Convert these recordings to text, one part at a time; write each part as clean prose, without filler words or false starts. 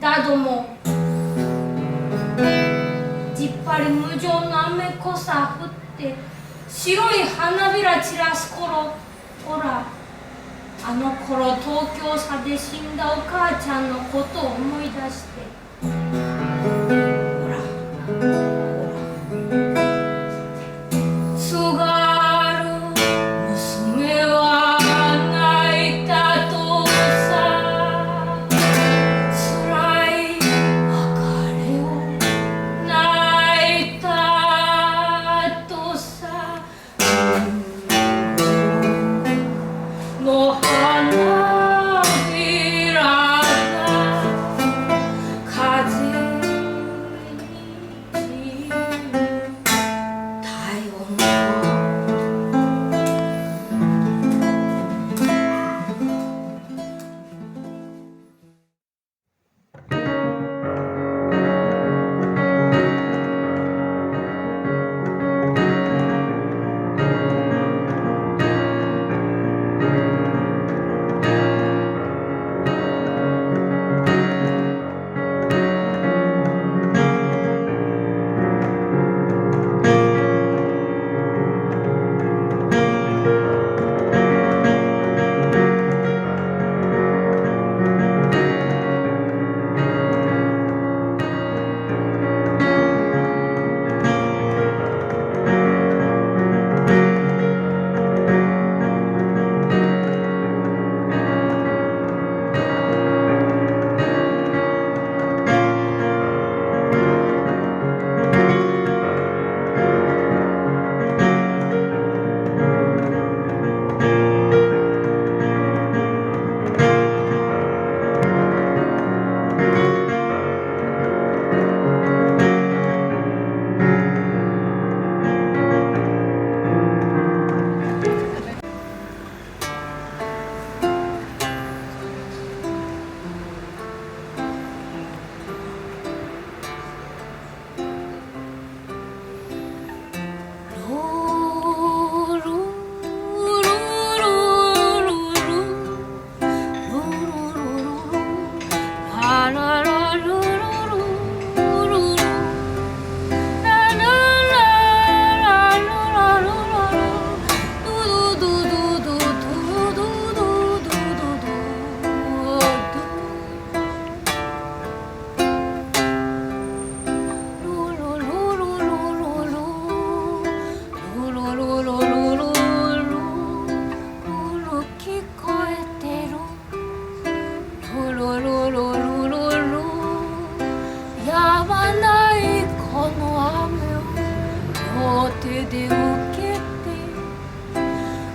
だどもじっぱり無情の雨こさ降って白い花びら散らす頃、ほらあの頃東京さで死んだお母ちゃんのことを思い出して、ほらすがる娘は泣いたとさ、つらい別れを泣いたとさ、の花びらが風に散る体温で受けて、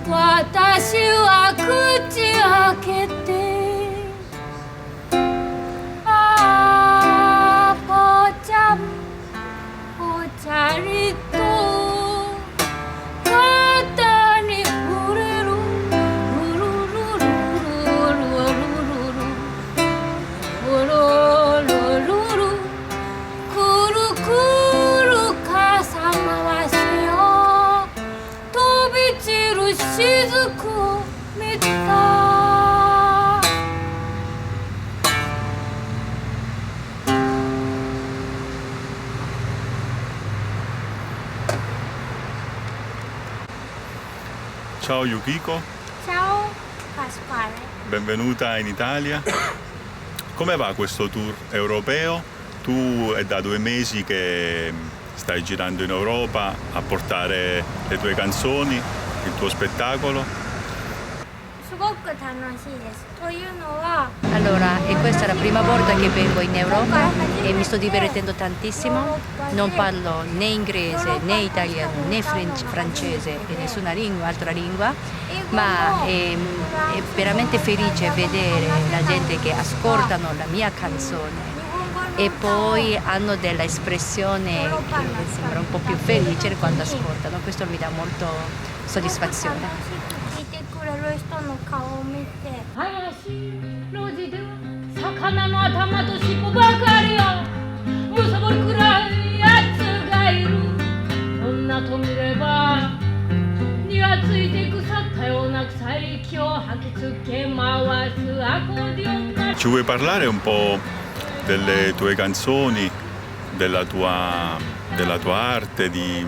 私は口開けて、ああぽちゃんぽちゃりと肩に触れる、ルルルルルルルルルルルルルルル、くるくる傘回しよ、飛び散る雫を見た。Ciao Yukiko. Ciao Pasquale. Benvenuta in Italia. Come va questo tour europeo? Tu è da 2 mesi che stai girando in Europa a portare le tue canzoni, il tuo spettacolo. すごく楽しいです。というのは Allora, e questa è la prima volta che vengo in Europa e mi sto divertendo tantissimo. Non parlo né inglese né italiano né francese e nessuna altra lingua, ma è veramente felice vedere la gente che ascoltano la mia canzone e poi hanno della espressione che sembra un po' più felice quando ascoltano. Questo mi dà molto soddisfazione. 聞いてくれる人の顔を見て、林路地では魚の頭と尻尾ばかりよ、むさぼるくらいやつがいる。女と見ればにはついて腐ったような臭い息を吐きつけ回すアコーディオンが。 Ci vuoi parlare un po' delle tue canzoni, della tua arte, di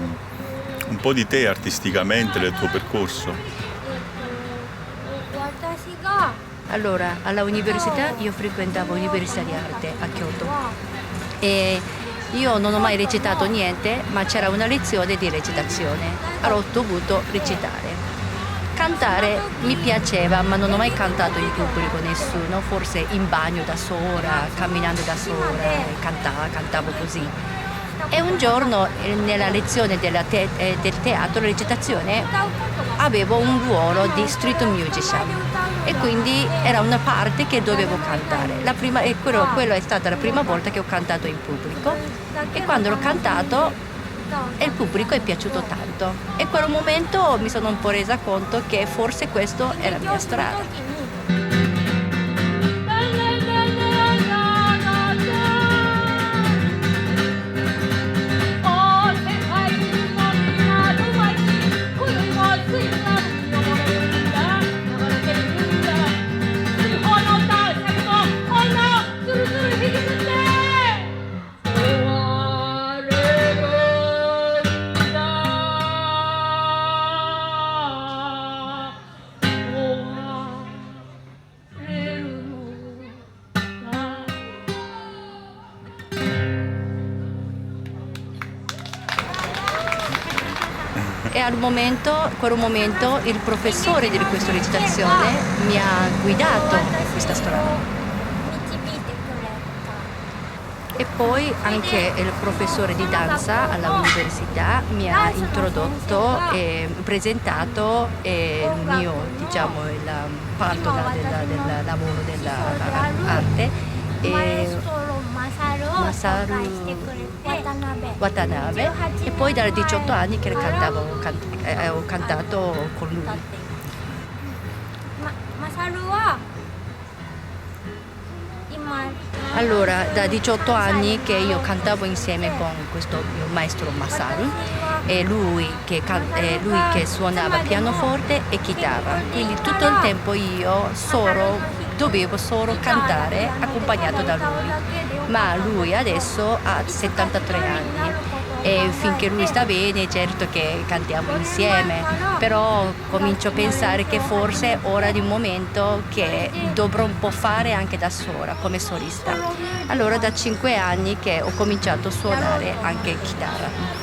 un po' di te artisticamente, del tuo percorso. Allora, alla università io frequentavo l'Università di Arte a Kyoto e io non ho mai recitato niente, ma c'era una lezione di recitazione, allora ho dovuto recitare. Cantare mi piaceva, ma non ho mai cantato in pubblico nessuno, forse in bagno da sola, camminando da sola, cantavo così. E un giorno nella lezione del teatro, recitazione, avevo un ruolo di street musician e quindi era una parte che dovevo cantare. Quello è stata la prima volta che ho cantato in pubblico e quando l'ho cantato il pubblico è piaciuto tanto e in quel momento mi sono un po' resa conto che forse questa è la mia strada. E quel momento il professore di questa recitazione mi ha guidato questa strada. E poi anche il professore di danza all'università mi ha introdotto e presentato il mio, diciamo, il parto del lavoro dell'arte. Masaru Watanabe e poi da 18 anni che ho cantato con lui. Allora, da 18 anni che io cantavo insieme con questo mio maestro Masaru e lui che suonava pianoforte e chitarra, quindi tutto il tempo io dovevo solo cantare accompagnato da lui, ma lui adesso ha 73 anni e finché lui sta bene certo che cantiamo insieme, però comincio a pensare che forse è ora di un momento che dovrò un po' fare anche da sola come solista. Allora da 5 anni che ho cominciato a suonare anche chitarra.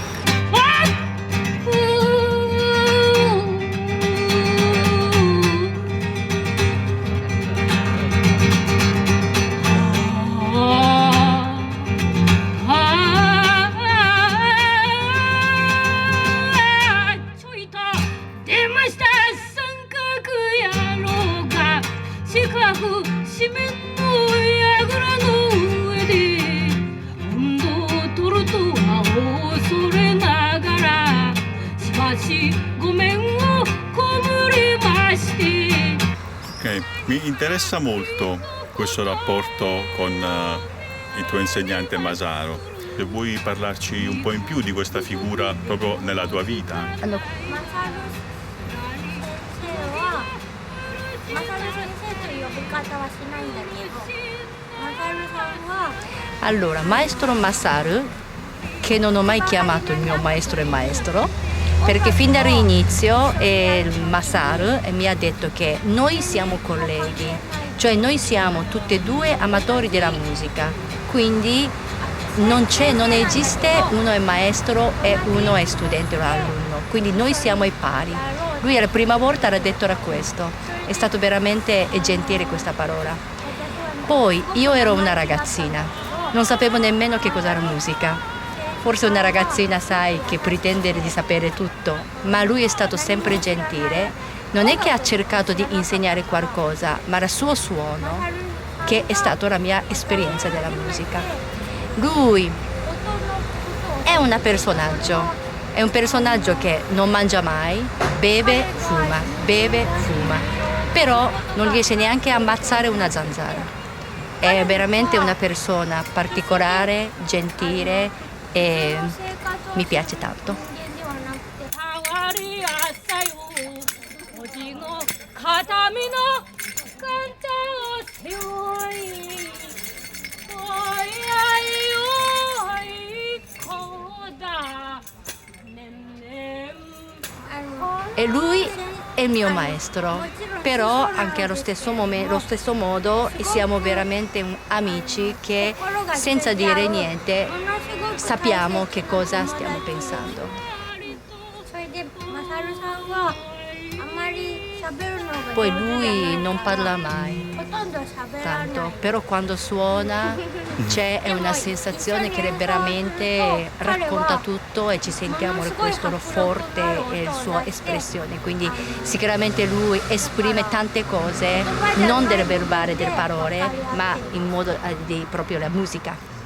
Mi interessa molto questo rapporto con il tuo insegnante Masaru. Se vuoi parlarci un po' in più di questa figura proprio nella tua vita. Allora, maestro Masaru, che non ho mai chiamato il mio maestro e maestro, perché fin dall'inizio Masaru mi ha detto che noi siamo colleghi, cioè noi siamo tutti e due amatori della musica, quindi non esiste uno è maestro e uno è studente o alunno, quindi noi siamo ai pari. Lui la prima volta ha detto era questo, è stato veramente gentile questa parola. Poi io ero una ragazzina, non sapevo nemmeno che cos'era musica. Forse una ragazzina, sai, che pretende di sapere tutto, ma lui è stato sempre gentile. Non è che ha cercato di insegnare qualcosa, ma il suo suono, che è stata la mia esperienza della musica. Lui è un personaggio che non mangia mai, beve, fuma, però non riesce neanche a ammazzare una zanzara. È veramente una persona particolare, gentile, e mi piace tanto. è il mio maestro, però anche allo stesso modo siamo veramente amici che senza dire niente sappiamo che cosa stiamo pensando. Poi lui non parla mai tanto, però quando suona c'è una sensazione che veramente racconta tutto e ci sentiamo questo forte e la sua espressione, quindi sicuramente lui esprime tante cose, non del verbale, delle parole, ma in modo di proprio la musica.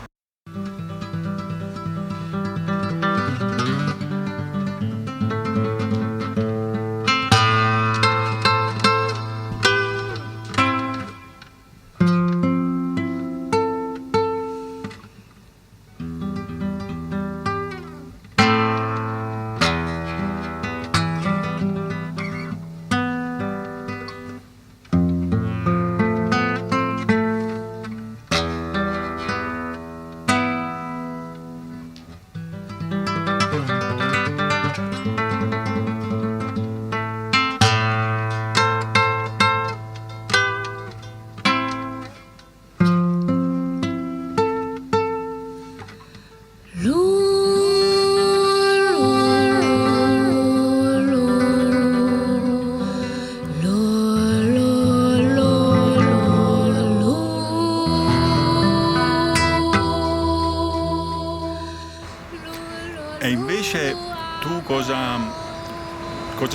E invece tu cosa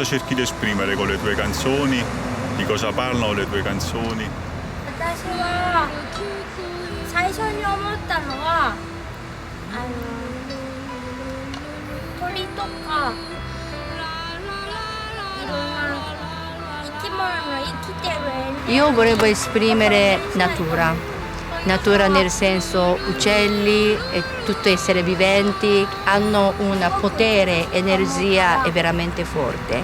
cerchi di esprimere con le tue canzoni? Di cosa parlano le tue canzoni? 私は最初に思ったのは鳥とかいろんな生き物の生きてるエネルギー Io volevo esprimere natura nel senso uccelli e tutti esseri viventi hanno un potere, energia e veramente forte.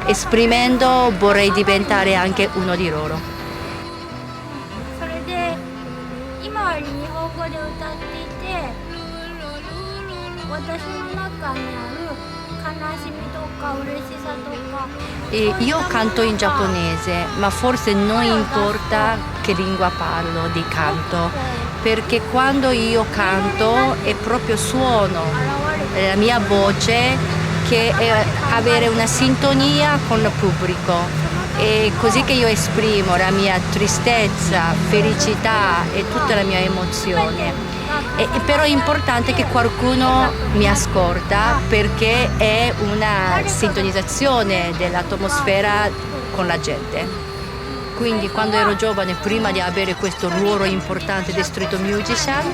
Esprimendo vorrei diventare anche uno di loro. それで今は日本語で歌っていて私の中にある悲しみとか嬉しさとか E io canto in giapponese, ma forse non importa che lingua parlo di canto, perché quando io canto è proprio suono la mia voce che è avere una sintonia con il pubblico. È così che io esprimo la mia tristezza, felicità e tutta la mia emozione. Però è importante che qualcuno mi ascolta perché è una sintonizzazione dell'atmosfera con la gente. Quindi quando ero giovane, prima di avere questo ruolo importante di street musician,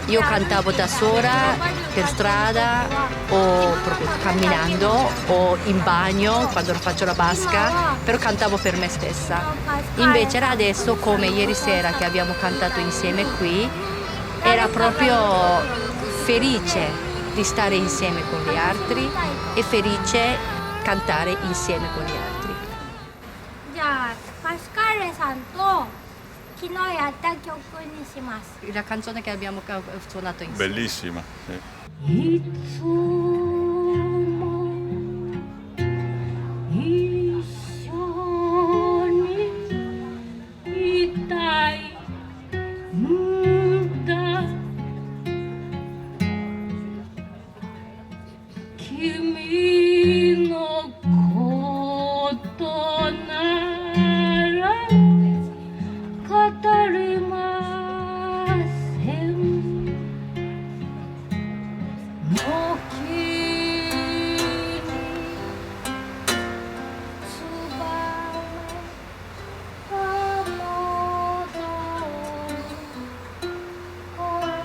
io cantavo da sola per strada o proprio camminando o in bagno quando faccio la vasca, però cantavo per me stessa. Invece adesso, come ieri sera che abbiamo cantato insieme qui, era proprio felice di stare insieme con gli altri e felice cantare insieme con gli altri. じゃあパスカーレさんと昨日やった曲にします。 La canzone che abbiamo suonato insieme. Bellissima. Sì. いつも一緒にいたいんだ君のことなら語れません時につばめが戻る頃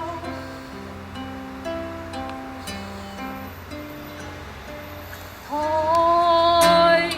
遠い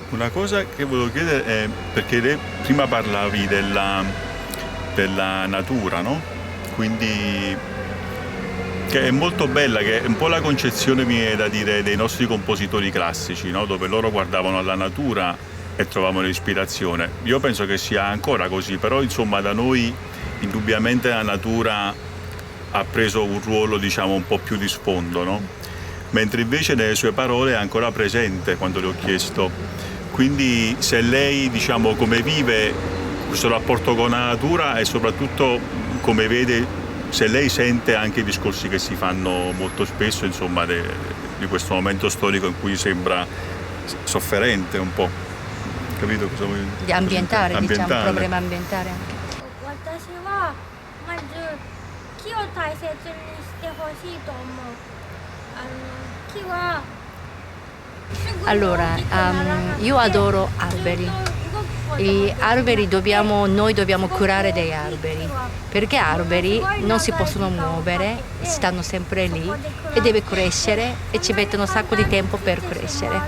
Una cosa che volevo chiedere è, perché lei prima parlavi della natura, no? Quindi che è molto bella, che è un po' la concezione, mi viene da dire, dei nostri compositori classici, no? Dove loro guardavano alla natura e trovavano l'ispirazione. Io penso che sia ancora così, però insomma da noi indubbiamente la natura ha preso un ruolo, diciamo, un po' più di sfondo, no? Mentre invece nelle sue parole è ancora presente quando le ho chiesto. Quindi se lei, diciamo, come vive questo rapporto con la natura e soprattutto come vede, se lei sente anche i discorsi che si fanno molto spesso, insomma, di questo momento storico in cui sembra sofferente un po'. Capito cosa vuoi dire? Di ambientare, diciamo, problema ambientale anche. 私はまず木を大切にしてほしいと思う。木は Allora, io adoro alberi. Gli alberi noi dobbiamo curare degli alberi, perché alberi non si possono muovere, stanno sempre lì e deve crescere e ci mettono un sacco di tempo per crescere.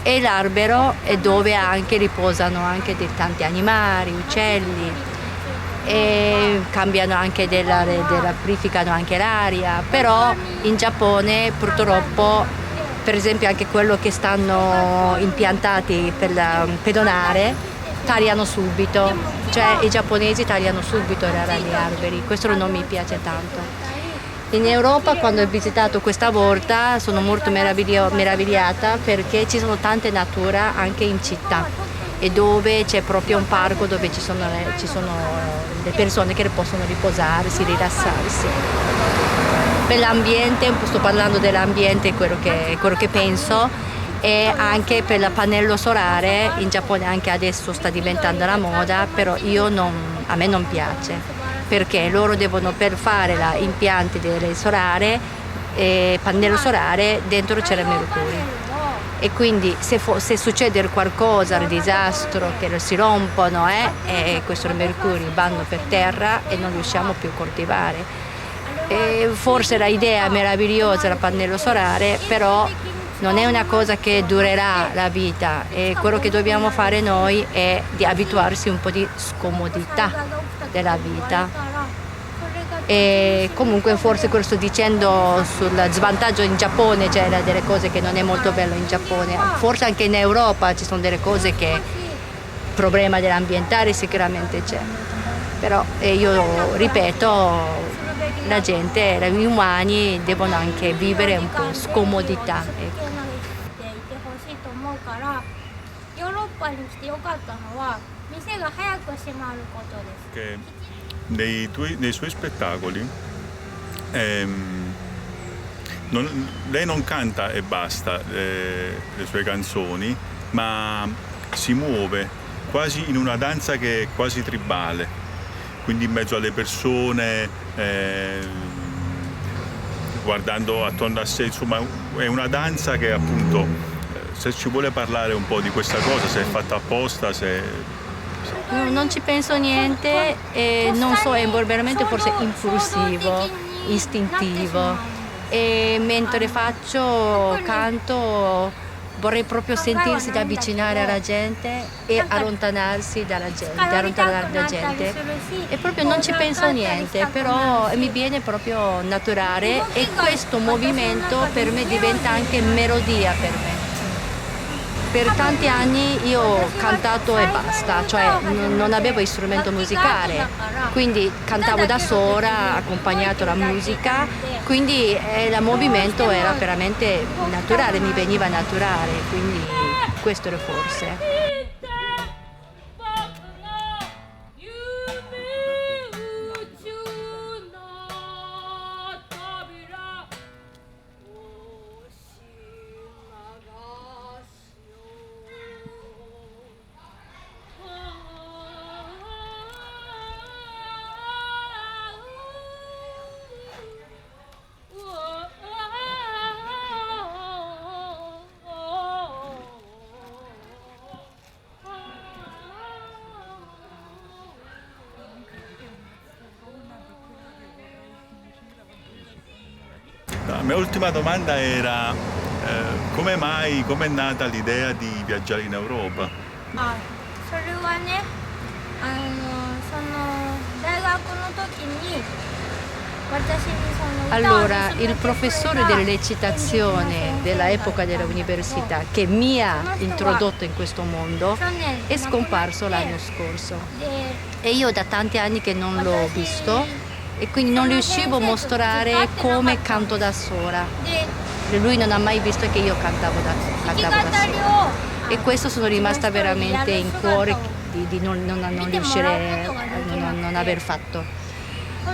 E l'albero è dove anche riposano anche tanti animali, uccelli, e cambiano anche purificano anche l'aria, però in Giappone purtroppo, per esempio anche quello che stanno impiantati per la pedonare, tagliano subito, cioè i giapponesi tagliano subito gli alberi, questo non mi piace tanto. In Europa, quando ho visitato questa volta, sono molto meravigliata perché ci sono tante natura anche in città e dove c'è proprio un parco dove ci sono le persone che possono riposarsi, rilassarsi. Per l'ambiente, sto parlando dell'ambiente, quello che penso, e anche per il pannello solare. In Giappone anche adesso sta diventando la moda, però a me non piace, perché loro devono, per fare gli impianti del solare, pannello solare, dentro c'è il mercurio. E quindi se succede qualcosa, un disastro, che si rompono e questo mercurio vanno per terra e non riusciamo più a coltivare. E forse l'idea è meravigliosa, il pannello solare, però non è una cosa che durerà la vita, e quello che dobbiamo fare noi è di abituarsi un po' di scomodità della vita. E comunque forse quello sto dicendo sul svantaggio in Giappone, c'è delle cose che non è molto bello in Giappone, forse anche in Europa ci sono delle cose che il problema dell'ambientale sicuramente c'è, però io ripeto, la gente, gli umani devono anche vivere un po' scomodità. Ecco. Che nei suoi spettacoli lei non canta e basta le sue canzoni, ma si muove quasi in una danza che è quasi tribale, quindi in mezzo alle persone, guardando attorno a sé, insomma è una danza che appunto, se ci vuole parlare un po' di questa cosa, se è fatta apposta, Non ci penso niente, e non so, è veramente forse impulsivo, istintivo, e mentre canto vorrei proprio sentirsi di avvicinare alla gente e allontanarsi dalla gente, e proprio non ci penso niente, però mi viene proprio naturale, e questo movimento per me diventa anche melodia per me. Per tanti anni io ho cantato e basta, cioè non avevo strumento musicale, quindi cantavo da sola, accompagnato alla musica, quindi il movimento era veramente naturale, mi veniva naturale, quindi questo era forse. La mia ultima domanda era Come mai, com'è nata l'idea di viaggiare in Europa? それはね、その大学の時に私にその歌を Allora, 勧め il てくれた professore della recitazione dell'epoca dell'università che mi ha introdotto in questo mondo è scomparso l'anno scorso で e io da tanti anni che non l'ho visto e quindi non riuscivo a mostrare come canto da sola. で Lui non ha mai visto che io cantavo da 弾き語 sola. りを E questo sono rimasta veramente in cuore di non riuscire a non aver fatto.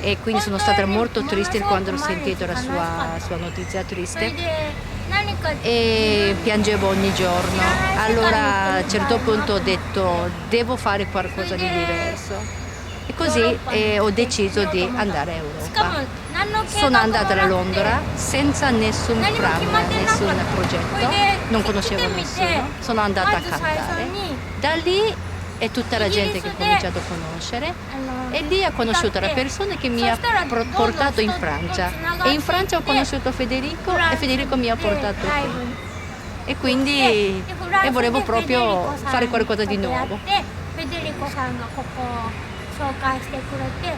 E quindi sono stata molto triste quando ho sentito la sua notizia それ triste で何か e piangevo ogni giorno. Allora a un certo punto ho detto devo fare qualcosa di diverso. E così ho deciso di andare a しかも Europa. 何の計 Sono 画も andata a なくて Londra senza nessun 何も決 plan, まってなかった nessun そ progetto, れで non 来 conoscevo てみて nessuno, sono andata ま a ず最初 cantare. に Da lì è tutta la gente che ho cominciato a conoscere e lì ho conosciuto le persone che mi ha portato in Francia e in Francia ho conosciuto Federico e Federico mi ha portato qui. E quindi volevo proprio fare qualcosa di nuovo. フェデリコさんがここを紹介してくれて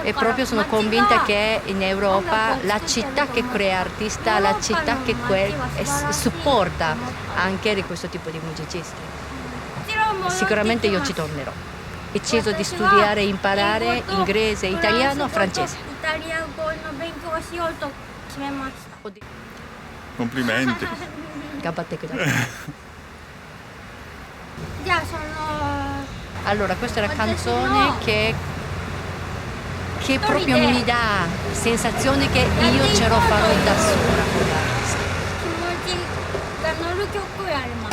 E proprio sono convinta che in Europa la città che crea artista, la città che supporta anche di questo tipo di musicisti. Sicuramente io ci tornerò. Ho deciso di studiare e imparare inglese, italiano, francese. イタリア語の勉強をしようと決めました Complimenti. 頑張ってください。じゃあその Allora, questa è la canzone che proprio mi dà sensazione che io ce lo farò da sola con l'artista. 気持ちが乗る曲やります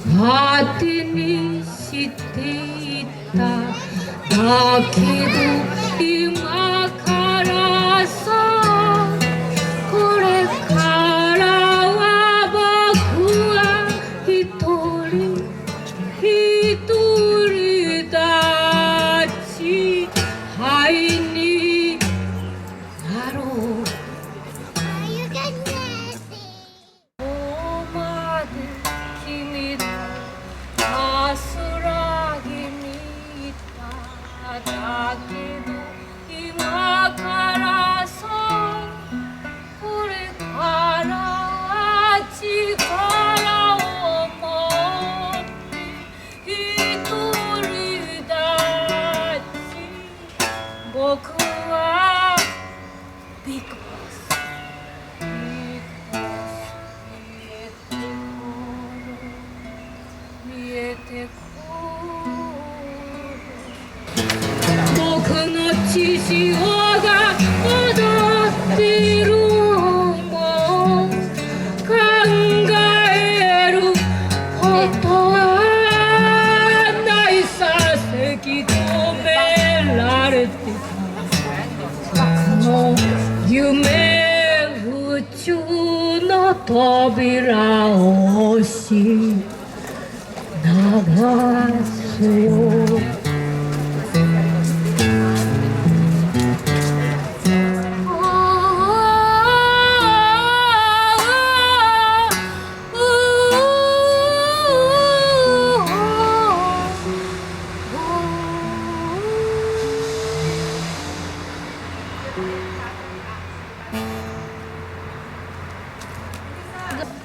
当てにしていただけど今からさこれからは僕は一人立ち灰になろうここまで君の安らぎにいただけど今からさこれから力を持って一人立ち僕は Because 見えてくる僕の父親が踊っているのも考えることはないさせき止められてたもう夢宇宙の扉を押し流すよ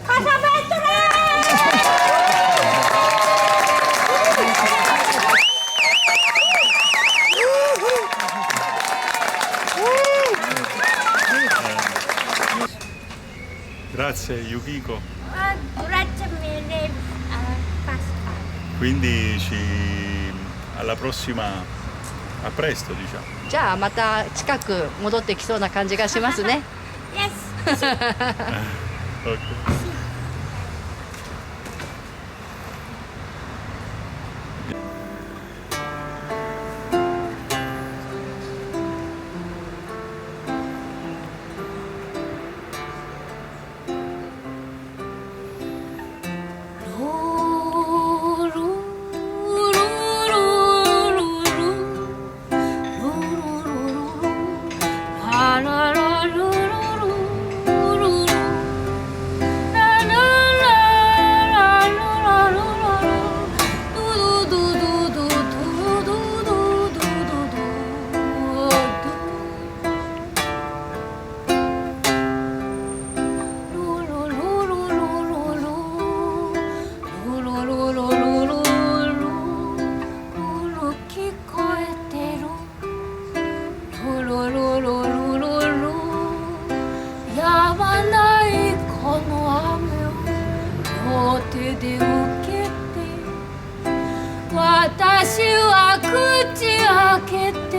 カサベットレ Grazie Yukiko. Grazie mille Pasqua Quindi alla prossima, a presto diciamo. じゃあまた近く戻ってきそうな感じがしますね。 Yes Ok. 私は口開けて